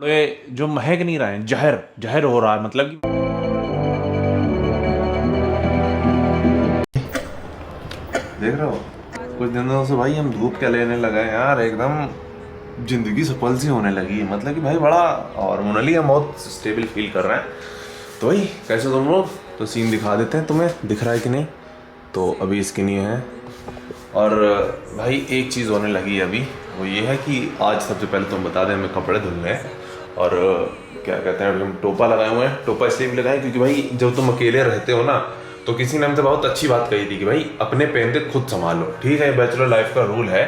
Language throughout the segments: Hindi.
ये जो महक नहीं रहे हैं, जहर जहर हो रहा है, मतलब कि देख रहे हो। कुछ दिनों से भाई हम धूप क्या लेने लगे हैं यार, एकदम जिंदगी सफल सी होने लगी है। मतलब कि भाई बड़ा हार्मोनली हम बहुत स्टेबल फील कर रहे हैं। तो भाई कैसे तुम लोग, तो सीन दिखा देते हैं, तुम्हें दिख रहा है कि नहीं। तो अभी इसकी नहीं है। और भाई एक चीज़ होने लगी है अभी, वो ये है कि आज सबसे पहले तुम बता दें, हमें कपड़े धुलने हैं। और क्या कहते हैं, अभी हम टोपा लगाए हुए हैं। टोपा इसलिए भी लगाए क्योंकि भाई जब तुम अकेले रहते हो ना, तो किसी ने हमसे बहुत अच्छी बात कही थी कि भाई अपने पहनते खुद संभालो। ठीक है, बैचलर लाइफ का रूल है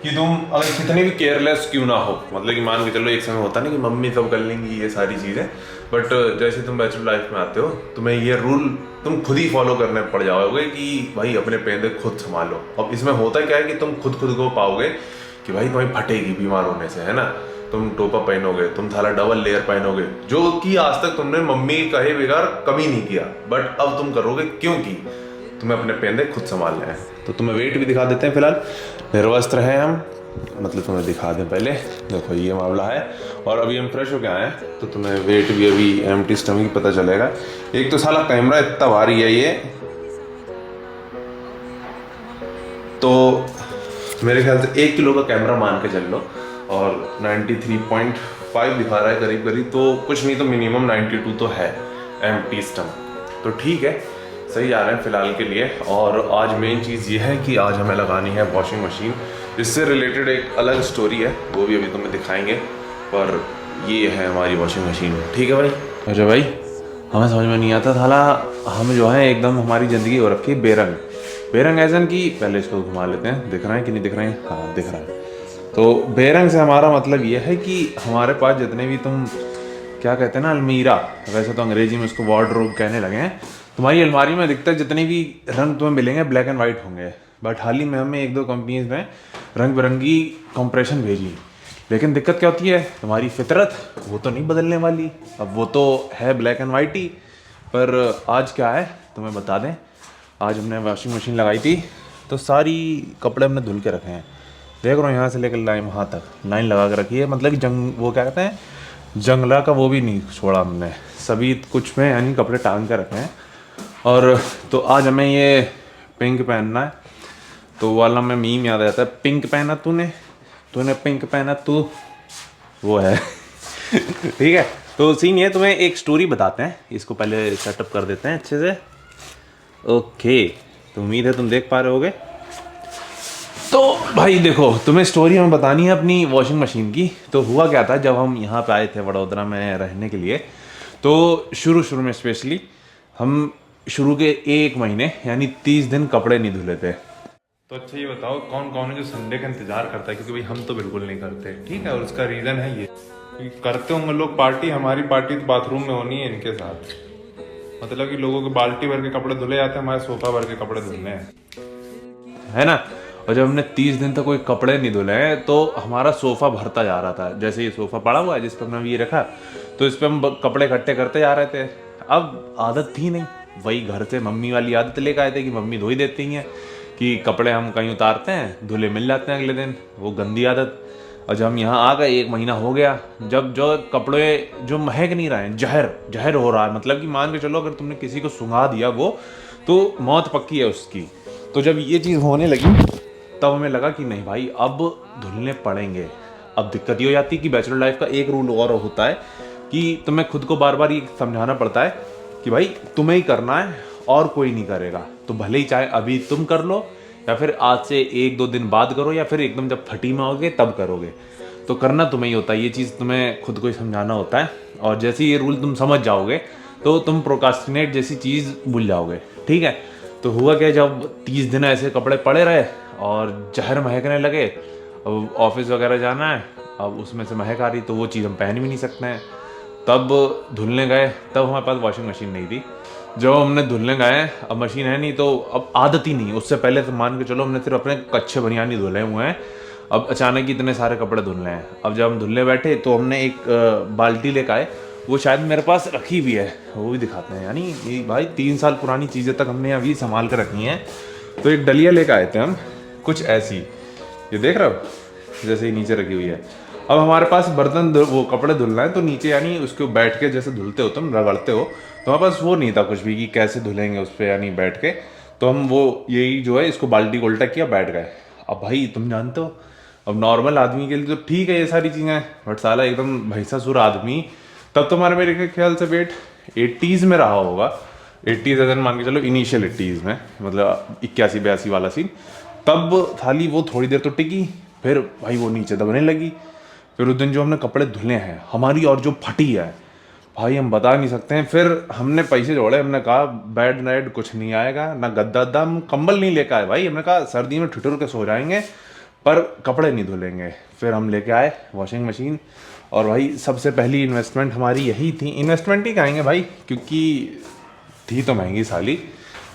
कि तुम अगर कितने भी केयरलेस क्यों ना हो, मतलब कि मान के चलो एक समय होता ना कि मम्मी सब कर लेंगी ये सारी चीज़ें, बट जैसे तुम बैचलर लाइफ में आते हो तुम्हें ये रूल तुम खुद ही फॉलो करने पड़ जाओगे कि भाई अपने पहनते खुद संभालो। अब इसमें होता क्या है कि तुम खुद खुद को पाओगे कि भाई तुम्हें फटेगी बीमार होने से, है ना। तुम टोपा पहनोगे, तुम थाला डबल लेयर पहनोगे, जो कि आज तक तुमने मम्मी के कहे बगैर कभी नहीं किया, बट अब तुम करोगे क्योंकि तुम्हें अपने पेंदे खुद संभालने हैं। तो तुम्हें वेट भी दिखा देते हैं। फिलहाल निर्वस्त्र हैं हम, मतलब तुम्हें दिखा दें पहले। देखो ये मामला है। और अभी हम फ्रेश होके आए हैं तो तुम्हें वेट भी अभी एम्प्टी स्टमक पता चलेगा। एक तो साला कैमरा इतना भारी है ये, तो मेरे ख्याल से 1 किलो का कैमरा मान के चल लो, और 93.5 दिखा रहा है करीब करीब, तो कुछ नहीं तो मिनिमम 92 तो है एम्प्टी स्टमक। तो ठीक है, सही जा रहे हैं फिलहाल के लिए। और आज मेन चीज़ ये है कि आज हमें लगानी है वॉशिंग मशीन। इससे रिलेटेड एक अलग स्टोरी है, वो भी अभी तुम्हें दिखाएंगे। पर ये है हमारी वॉशिंग मशीन, ठीक है भाई। अच्छा भाई, हमें समझ में नहीं आता थाला, हम जो है एकदम हमारी ज़िंदगी हो रखी है बेरंग। बेरंग ऐसा कि पहले इसको घुमा लेते हैं, दिख रहा है कि नहीं दिख रहे हैं, हाँ दिख रहा है। तो बेरंग से हमारा मतलब ये है कि हमारे पास जितने भी तुम क्या कहते हैं ना अलमीरा, वैसे तो अंग्रेजी में उसको वार्डरोब कहने लगे हैं, तुम्हारी अलमारी में अधिकतर जितने भी रंग तुम्हें मिलेंगे ब्लैक एंड वाइट होंगे। बट हाल ही में हमें 1-2 कंपनीज ने रंग बिरंगी कंप्रेशन भेजी। लेकिन दिक्कत क्या होती है, तुम्हारी फितरत वो तो नहीं बदलने वाली, अब वो तो है ब्लैक एंड वाइट ही। पर आज क्या है तुम्हें बता दें, आज हमने वॉशिंग मशीन लगाई थी तो सारी कपड़े हमने धुल के रखे हैं। देख रहा हूँ यहाँ से लेकर लाइन वहाँ तक लाइन लगा के रखी है, मतलब कि जंग वो क्या कहते हैं जंगला का वो भी नहीं छोड़ा हमने, सभी कुछ में यानी कपड़े टांग के रखे हैं। और तो आज हमें ये पिंक पहनना है, तो वाला में मीम याद आता है, पिंक पहना तूने, तूने पिंक पहना तू, वो है ठीक है। तो सीन ये, तुम्हें एक स्टोरी बताते हैं, इसको पहले सेटअप कर देते हैं अच्छे से। ओके, तो उम्मीद है तुम देख पा रहे होगे। तो भाई देखो, तुम्हें स्टोरी हमें बतानी है अपनी वॉशिंग मशीन की। तो हुआ क्या था, जब हम यहाँ पे आए थे वडोदरा में रहने के लिए, तो शुरू में स्पेशली हम शुरू के 1 महीने यानी 30 दिन कपड़े नहीं धुले थे। तो अच्छा ये बताओ कौन कौन है जो संडे का इंतजार करता है, क्योंकि भाई हम तो बिल्कुल नहीं करते, ठीक है। और उसका रीज़न है ये कि करते होंगे लोग पार्टी, हमारी पार्टी तो बाथरूम में होनी है इनके साथ। मतलब कि लोगों के बाल्टी भर के कपड़े धुले जाते हैं, हमारे सोफा भर के कपड़े धुलने हैं, है ना। और जब हमने 30 दिन तक कोई कपड़े नहीं धुले हैं तो हमारा सोफा भरता जा रहा था। जैसे ये सोफा पड़ा हुआ है जिस पर हमने ये रखा, तो इस पर हम कपड़े इकट्ठे करते जा रहे थे। अब आदत थी नहीं, वही घर से मम्मी वाली आदत लेकर आए थे कि मम्मी धो ही देती हैं, कि कपड़े हम कहीं उतारते हैं धुले मिल जाते हैं अगले दिन, वो गंदी आदत। और जब हम यहाँ आ गए 1 महीना हो गया, जब जो कपड़े जो महक नहीं रहे हैं, जहर जहर हो रहा है, मतलब कि मान के चलो अगर तुमने किसी को सुंघा दिया वो तो मौत पक्की है उसकी। तो जब ये चीज़ होने लगी तब हमें लगा कि नहीं भाई अब धुलने पड़ेंगे। अब दिक्कत ये हो जाती है कि बैचलर लाइफ का एक रूल और होता है कि तुम्हें खुद को बार बार ये समझाना पड़ता है कि भाई तुम्हें ही करना है और कोई नहीं करेगा। तो भले ही चाहे अभी तुम कर लो या फिर आज से 1-2 दिन बाद करो या फिर एकदम जब फटी में होगे तब करोगे, तो करना तुम्हें ही होता है। ये चीज़ तुम्हें खुद को ही समझाना होता है। और जैसे ये रूल तुम समझ जाओगे तो तुम प्रोकास्टिनेट जैसी चीज़ भूल जाओगे, ठीक है। तो हुआ क्या, जब 30 दिन ऐसे कपड़े पड़े रहे और जहर महकने लगे, अब ऑफिस वगैरह जाना है, अब उसमें से महक आ रही, तो वो चीज़ हम पहन भी नहीं सकते हैं। तब धुलने गए, तब हमारे पास वॉशिंग मशीन नहीं थी। जब हमने धुलने गए, अब मशीन है नहीं, तो अब आदत ही नहीं। उससे पहले तो मान के चलो हमने सिर्फ अपने कच्चे बनियानी धुले हुए हैं, अब अचानक ही इतने सारे कपड़े धुलने हैं। अब जब हम धुलने बैठे तो हमने एक बाल्टी लेकर आए, वो शायद मेरे पास रखी भी है, वो भी दिखाते हैं। यानी ये भाई 3 साल पुरानी चीज़ें तक हमने अभी संभाल कर रखी हैं। तो एक डलिया लेकर आए थे हम, कुछ ऐसी, ये देख रहे हो जैसे ही नीचे रखी हुई है। अब हमारे पास वो कपड़े धुलना है तो नीचे यानी उसको बैठ के जैसे धुलते हो तुम रगड़ते हो, तो हमारे पास वो नहीं था कुछ भी कि कैसे धुलेंगे उस पर यानी बैठ के। तो हम वो यही जो है इसको बाल्टी को उल्टा किया, बैठ गए। अब भाई तुम जानते हो, अब नॉर्मल आदमी के लिए तो ठीक है ये सारी चीज़ें, बट साला एकदम भैंसासुर आदमी, तब तुम्हारे मेरे ख्याल से वेट 80s में रहा होगा। 80s अगर मान के चलो इनिशियल 80s में, मतलब 81-82 वाला सीन। तब थाली वो थोड़ी देर तो टिकी, फिर भाई वो नीचे दबने लगी। फिर उस दिन जो हमने कपड़े धुले हैं हमारी और जो फटी है भाई हम बता नहीं सकते हैं। फिर हमने पैसे जोड़े, हमने कहा बेड नाइट कुछ नहीं आएगा, ना गद्दा अद्दा, हम कंबल नहीं लेकर आए भाई। हमने कहा सर्दी में ठिठुर के सो जाएंगे पर कपड़े नहीं धुलेंगे। फिर हम लेके आए वॉशिंग मशीन, और भाई सबसे पहली इन्वेस्टमेंट हमारी यही थी। इन्वेस्टमेंट ही कहेंगे भाई, क्योंकि थी तो महंगी साली।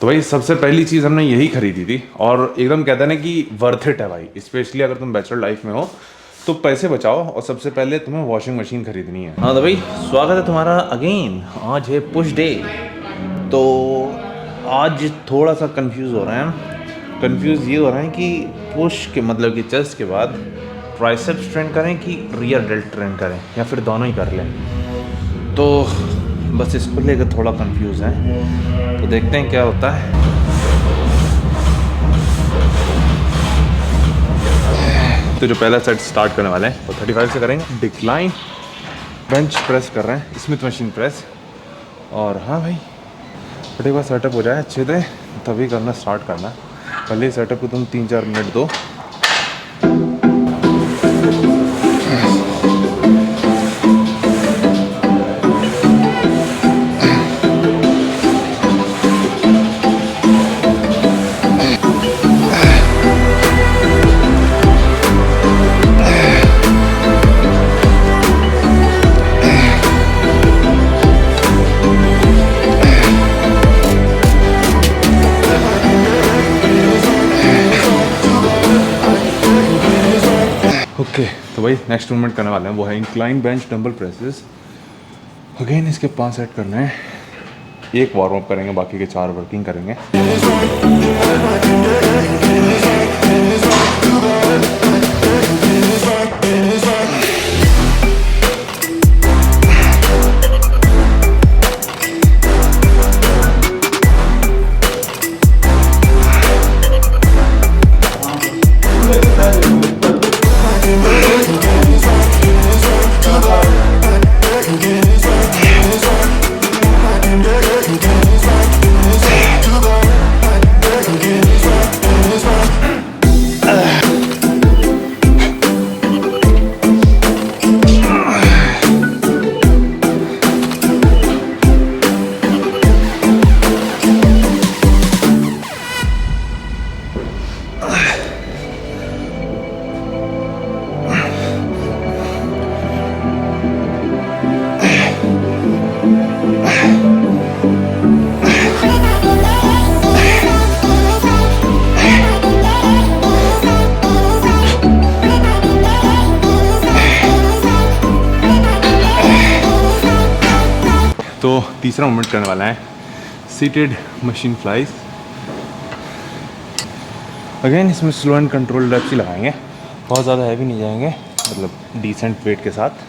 तो भाई सबसे पहली चीज़ हमने यही खरीदी थी, और एकदम कहते हैं ना कि वर्थ इट है भाई। स्पेशली अगर तुम बैचलर लाइफ में हो तो पैसे बचाओ, और सबसे पहले तुम्हें वॉशिंग मशीन खरीदनी है। हाँ तो भाई स्वागत है तुम्हारा अगेन। आज है पुश डे, तो आज थोड़ा सा कंफ्यूज हो रहे हैं। कंफ्यूज ये हो रहे हैं कि पुश के मतलब कि चेस्ट के बाद ट्राइसेप्स ट्रेन करें कि रियर डेल्ट ट्रेन करें, या फिर दोनों ही कर लें। तो बस इसको लेकर थोड़ा कंफ्यूज हैं, तो देखते हैं क्या होता है। तो जो पहला सेट स्टार्ट करने वाले हैं वो 35 से करेंगे। डिक्लाइन बेंच प्रेस कर रहे हैं, स्मिथ मशीन प्रेस। और हाँ भाई बट एक बार सेटअप हो जाए अच्छे से तभी करना स्टार्ट करना। पहले सेटअप को तुम 3-4 मिनट दो। ओके तो भाई नेक्स्ट मूवमेंट करने वाले हैं वो है incline bench dumbbell presses. Again इसके 5 सेट करने हैं, एक वार्म अप करेंगे, बाकी के 4 वर्किंग करेंगे। तो तीसरा मूवमेंट करने वाला है सीटेड मशीन फ्लाइज। अगेन इसमें स्लो एंड कंट्रोल रेप्स ही लगाएंगे, बहुत ज़्यादा हैवी नहीं जाएंगे, मतलब डिसेंट वेट के साथ।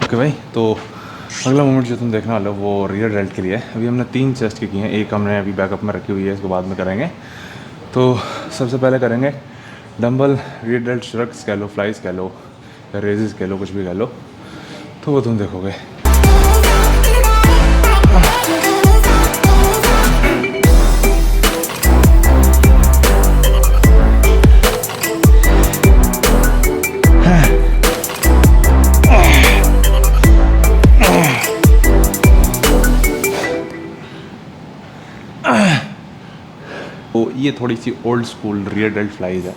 ओके भाई, तो अगला मूवमेंट जो तुम देखने वाले हो वो रियर डेल्ट के लिए है। अभी हमने 3 चेस्ट की हैं, एक हमने अभी बैकअप में रखी हुई है, इसको बाद में करेंगे। तो सबसे पहले करेंगे डंबल रियर डेल्ट श्रक्स कह लो, फ्लाइज कह लो, या रेजेस कह लो, कुछ भी कह लो, तो वो तुम देखोगे। ये थोड़ी सी old school rear delt flies है,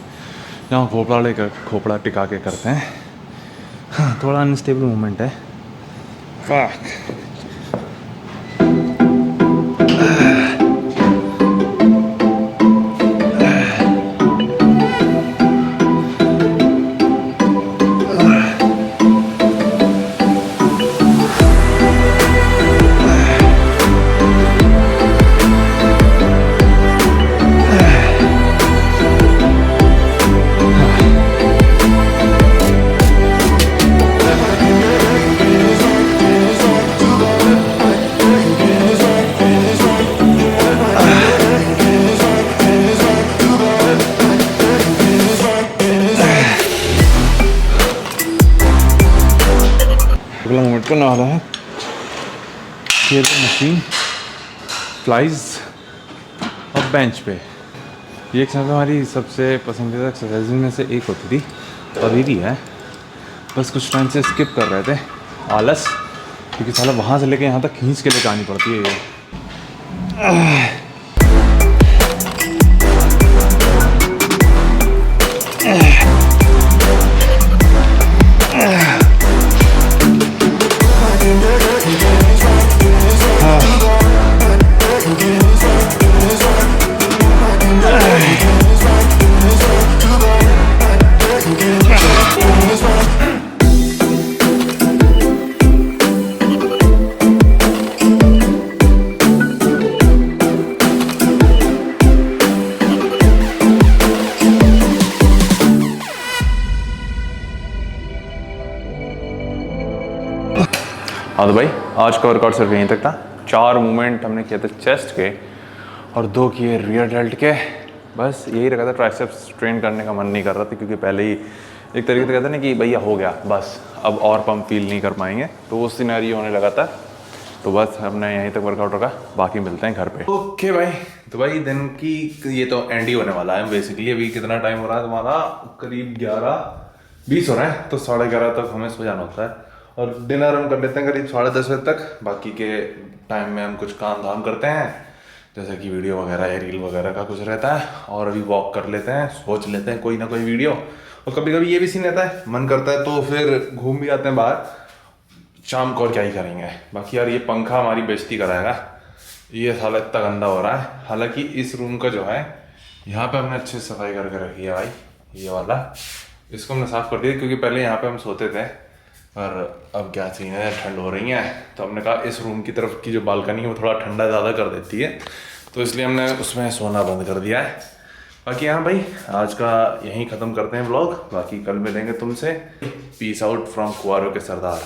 जहाँ खोपड़ा टिका के करते हैं। हाँ, थोड़ा अनस्टेबल मोमेंट है। फक। अगला मोमेंट करने वाला है। ये मशीन फ्लाइज और बेंच पे, ये एक समय हमारी सबसे पसंदीदा एक्सरसाइज में से एक होती थी, अभी भी है। बस कुछ टाइम से स्किप कर रहे थे, आलस, क्योंकि साला वहाँ से लेके यहाँ तक खींच के लेके आनी पड़ती है ये। हाँ तो भाई, आज का वर्कआउट सिर्फ यहीं तक था। 4 मूवमेंट हमने किए थे चेस्ट के और 2 किए रियर डेल्ट के। बस यही रखा था, ट्राइसेप्स ट्रेन करने का मन नहीं कर रहा था, क्योंकि पहले ही एक तरीके से कहते हैं ना कि भैया हो गया बस, अब और पंप फील नहीं कर पाएंगे, तो वो सिनेरियो होने लगा था। तो बस हमने यहीं तक वर्कआउट रखा, बाकी मिलते हैं घर पे। ओके भाई, तो भाई दिन की ये तो एंड ही होने वाला है बेसिकली। अभी कितना टाइम हो रहा है तुम्हारा? करीब 11:20 हो रहा है, तो 11:30 तक हमें सो जाना होता है। और डिनर हम कर लेते हैं करीब 10:30 बजे तक। बाकी के टाइम में हम कुछ काम धाम करते हैं, जैसे कि वीडियो वगैरह या रील वगैरह का कुछ रहता है, और अभी वॉक कर लेते हैं, सोच लेते हैं कोई ना कोई वीडियो। और कभी कभी ये भी सीन रहता है, मन करता है तो फिर घूम भी आते हैं बाहर शाम को, और क्या ही करेंगे। बाकी यार ये पंखा हमारी बेइज्जती कराएगा, ये साला इतना गंदा हो रहा है। हालांकि इस रूम का जो है, यहाँ पे हमने अच्छे से सफाई करके रखी है भाई, ये वाला इसको हमने साफ़ कर दिया, क्योंकि पहले यहाँ पे हम सोते थे, पर अब क्या सीन है, ठंड हो रही है, तो हमने कहा इस रूम की तरफ की जो बालकनी है वो थोड़ा ठंडा ज़्यादा कर देती है, तो इसलिए हमने उसमें सोना बंद कर दिया है। बाकी हाँ भाई, आज का यहीं ख़त्म करते हैं व्लॉग, बाकी कल मिलेंगे तुमसे। पीस आउट फ्रॉम कुंवारों के सरदार।